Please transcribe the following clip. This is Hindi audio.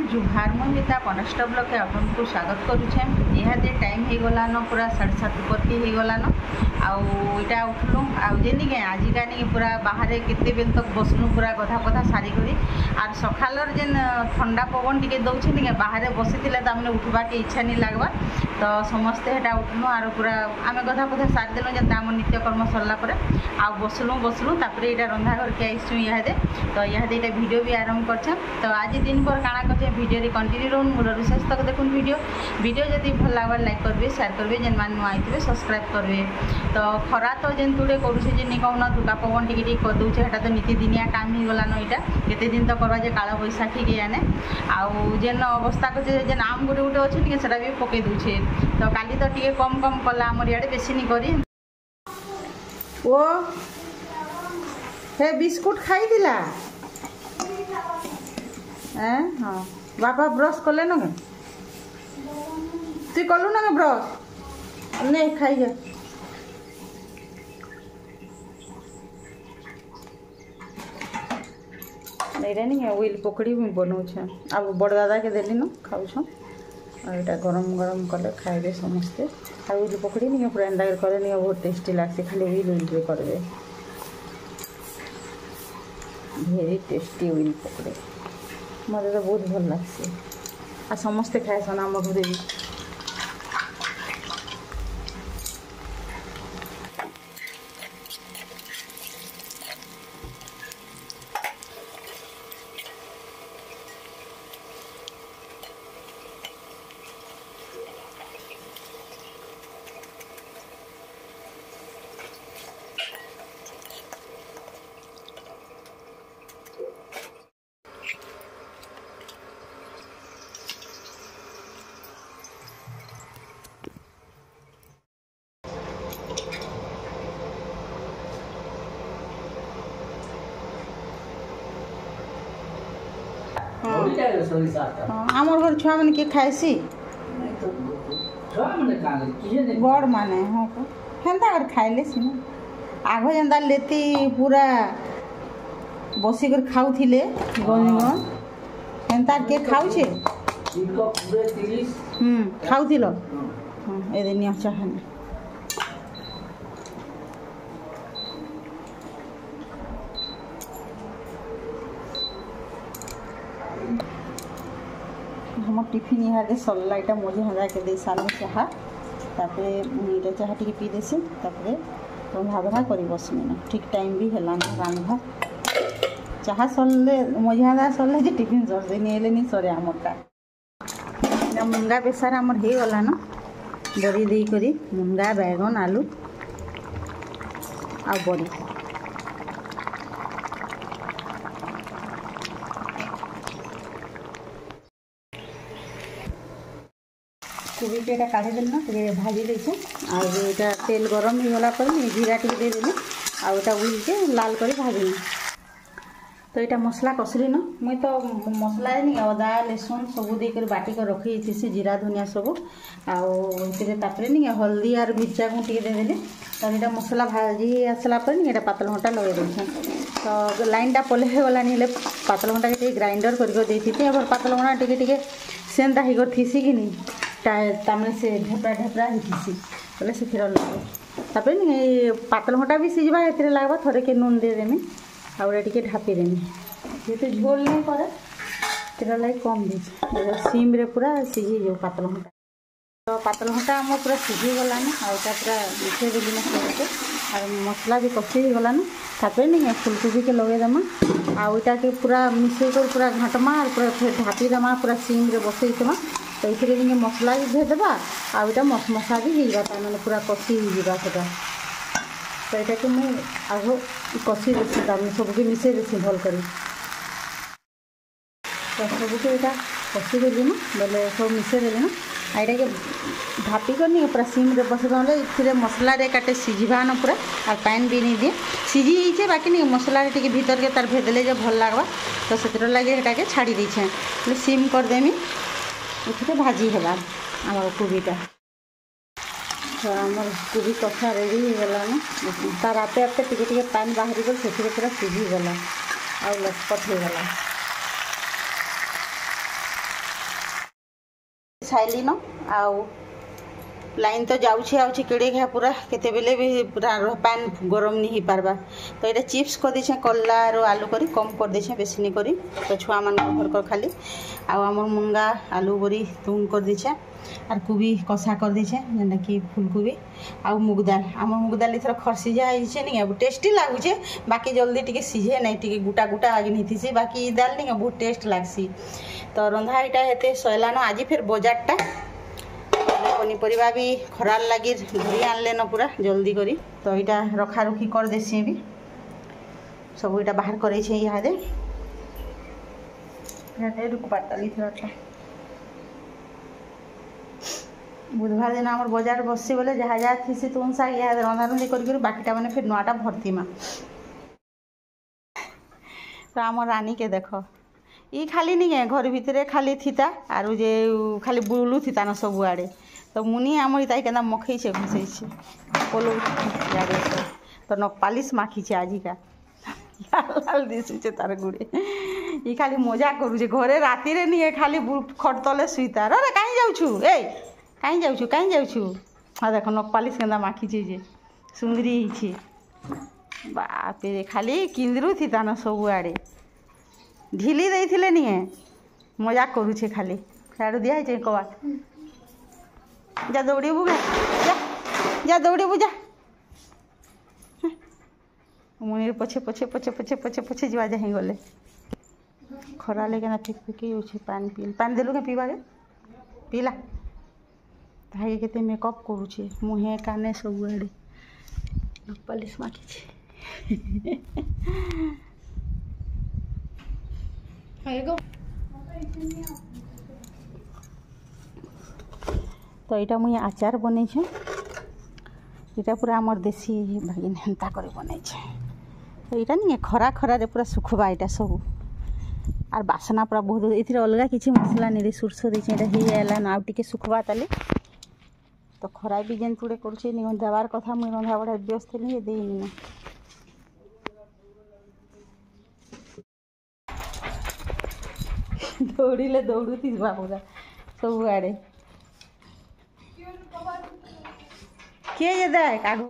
जुहार मुझे कनष्ट ब्लॉक के आपको स्वागत करुचे। इहादे टाइम हो गलान पूरा 7:30 उपरती हो गलान आईटा उठलु आजे आजिका नहीं पूरा बाहर केते बेल तक बसलु पूरा गधा पधा सारी करी आर सकालर जेन ठंडा पवन टी दौचे नहीं बाहर बसी तमें उठवा के इच्छा नहीं लगवा तो समस्ते हेटा उठलु आर पूरा आम गधा पधा सारी देलु जेन आम नित्यकर्म सरला बसलु तापर यहाँ रंधा घर के आईसु इहादे तो इहादे यहाँ वीडियो भी आरंभ कर तो आज दिन पर काଣା करछे वीडियो कंटिन्यू रहूँ मूल शेष तक देखुन वीडियो जदि भल लगे लाइक करेंगे शेयर करेंगे जेन मान नुआ आइए सब्सक्राइब करेंगे तो खरा तो जेन तुड़े करुचे जे नहीं कहना दुका पवन टी कर दूचे तो नीतिदिनिया काम हो गलान यहाँ केते दिन तो करवा जे काल बैशाखी के आने आउ जेन अवस्था कर जेन आम गोटे गोटे अच्छे नहीं सेटा भी पकई दूचे तो काली तो टे कम कम कला आमर इे बेसी नहीं करी ओ हे बिस्कुट खाई दिला हाँ बापा ब्रश कले न तु कलु ना ब्रश नहीं खाई जा नहीं नहीं ओइल पकड़ी बनाऊे अब बड़ दादा के देली न खाऊ यहाँ गरम गरम कले खाइबे समस्ते ओइल पकड़ी नहीं पूरा एंडा करे नहीं बहुत टेस्टी लगसी खाली ओइल ओइल करेंगे भेरी टेस्टी ओइल पकड़े मत तो बहुत भल लगे आ समस्ते खाएसन आम घरे भी आमर घर छुआ मैंने किए खाएसी गड़ माने हाँ हेन्ता कर खाइले सीना आग जेन्ता लेती पूरा बसिकर खाऊले गंजगण हेन्ता के खाऊे खाऊल ए निया चाह हम टिफिन यहाँ सरला यहाँ मझे हाँ के दे सारू चाह तापर चाह टी पी देसी रंधा बढ़ा कर बसमी ठीक टाइम भी है रांधा चाह सरले मझे हाँ सरले टिफिन सर नहीं सरे आमरटा मुनगा बेसार आमर हो गलान बड़ी देकर मुनगा बैगन आलू आ बड़ी कोबी के काढ़ी देल ना भाजी देचे आटा तेल गरम हो गला पर जीरा टी देदेली आटा उल के लाल कर भाजनी तो यहाँ मसला कसली न मुई तो मसला नहीं अदा लहसुन सब देकर बाटिक रखी थी जीरा धनिया सब आपर नहीं हल्दी और मिर्चा को टी देदेली तो यहाँ मसला भाजी आसला पर नहीं पातल घंटा लगे देखें तो लाइन टा पले गला नहीं पातल घंटा के ग्राइंडर कर पातल घंटा टे सेंता ही थीसी कि नहीं तामने से ढेपरा ढेपरा होती बोले से फिर लगे नहीं पातल घंटा भी सिझा ए लगवा थोड़े के नून देदेमी आउटा टे ढापीदेमी जेहतु झोल नहीं करे तेरा लगे कम दे सीम रे पूरा सिझी जो पातल घंटा तो पातल घंटा आम पूरा सिझी गलान आटा पूरा मिसे देली ना सबके और मसला भी कषि गलान तापर नहीं फुलकोबी के लगेदेमा आटा के पूरा मिसे कर पूरा घाटमा और पूरा फिर ढापीदेमा पूरा सीम रे बसईदेमा तो ये मसला भी भेदेबा आटा मसमसा भी होगा मैंने पूरा कषि होगा तो यहाँ कि मुझे आग कषि देसी सबके मिसे देसी भल कर तो सबके यहाँ कषि देली ना बोले सब मिसे देली ना यहाँ के ढापी कर नहीं पूरा सीम रे बस ये मसला रे काटे सिझा न पूरा और पानी भी नहीं दिए सिझी जाइए बाकी नहीं मसला टे भीतर के तार भेदेले जो भल लगवा तो से लगे यहाँ के छाड़ी देछे सीम करदेमी उठे भाजी है आम कोबीटा तो आमर कोबी कषा रेडी हो गलान तार आपे आपे टिके पानी बाहरी गल से पूरा सिझी गला आ लटपट हो गला साइली न आउ लाइन तो जाऊँचे आउे केड़े घा पूरा केते बेले भी पूरा पैन गरम नहीं हो पारबा। तो ये चिप्स कर देछे कल्ला रो आलू करी कम कर देछे बेसी नहीं करी तो छुआ मान घर खाली आमर मुंगा आलू बरी तुम कर देछे आर कोबी कषा कर देछे जेना कि फूलकोबी आ मुग दाल आम मुग दाल इथर खसी जाइछे नहीं अब टेस्टी लागुचे बाकी जल्दी टिके सिझे नहीं टिके गुटा गुटा आगे नहीं थी बाकी दाल नहीं बहुत टेस्ट लागसी। तो रंधा इटा हेते सैलान आज फिर बजारटा पनीपरिया भी खरार लगी धरी आनले न पूरा जल्दी करी। तो यहाँ रखा रुखी कर देसी भी सब यहाँ बाहर करे इहादे बुधवार दिन आम बजार बसी बोले जहाँ जहाँ थी तुम सा इहा रंधा रंधि कर बाकीटा मैंने फिर नुआटा भर्ती माँ। तो आम रानी के देख ई खाली नहीं है घर भितर खाली थीता आरु जे खाली बुलू थीता न सब आड़े। तो मुनी आमर ताई के मखई घुसई पोलो तो नख पालिश माखी आजिका लाल लाल दिशुचे तार गुड़े ये खाली मजा करुचे घरे राति रे नहीं खाली खट तले सुईता रे कहीं जाऊँ ए कहीं जाऊँ कहीं जाऊँ हाँ देख नख पालिश के माखीचे जे सुंदरी ही बाप रे खाली किंदरू थीता न सब आड़े ढिली देते नहीं मजा करुचे खाली साड़ू दिखाई कबाट जा दौड़बू जा जा दौड़बू जा मुनि पछे पछे पछे पछे पछे पछे जा जा गले खरा लेकिन फिक फिकी हो पानी पी पानी देलु के पीवा के पीला भाई केते मेकअप करुचे मुहे काने सब आड़े पालिश माखी तो यहाँ मुझे आचार बन यहाँ पूरा आमर देसी भागिन हेन्ता कर बन तो यहाँ नहीं खरा खरारे पूरा सुखबा यहाँ सब आर बासना पूरा बहुत ये अलग किसी मसला नहीं सोरस देला ना आउ सुखबा ताले तो खरा भी जेन तुड़े करुचे देवार कथा मुझे रंधा बड़ा व्यस्त नहीं देनी ना दौड़े दौड़ुथी पूरा सब आड़े किए जे देख आगु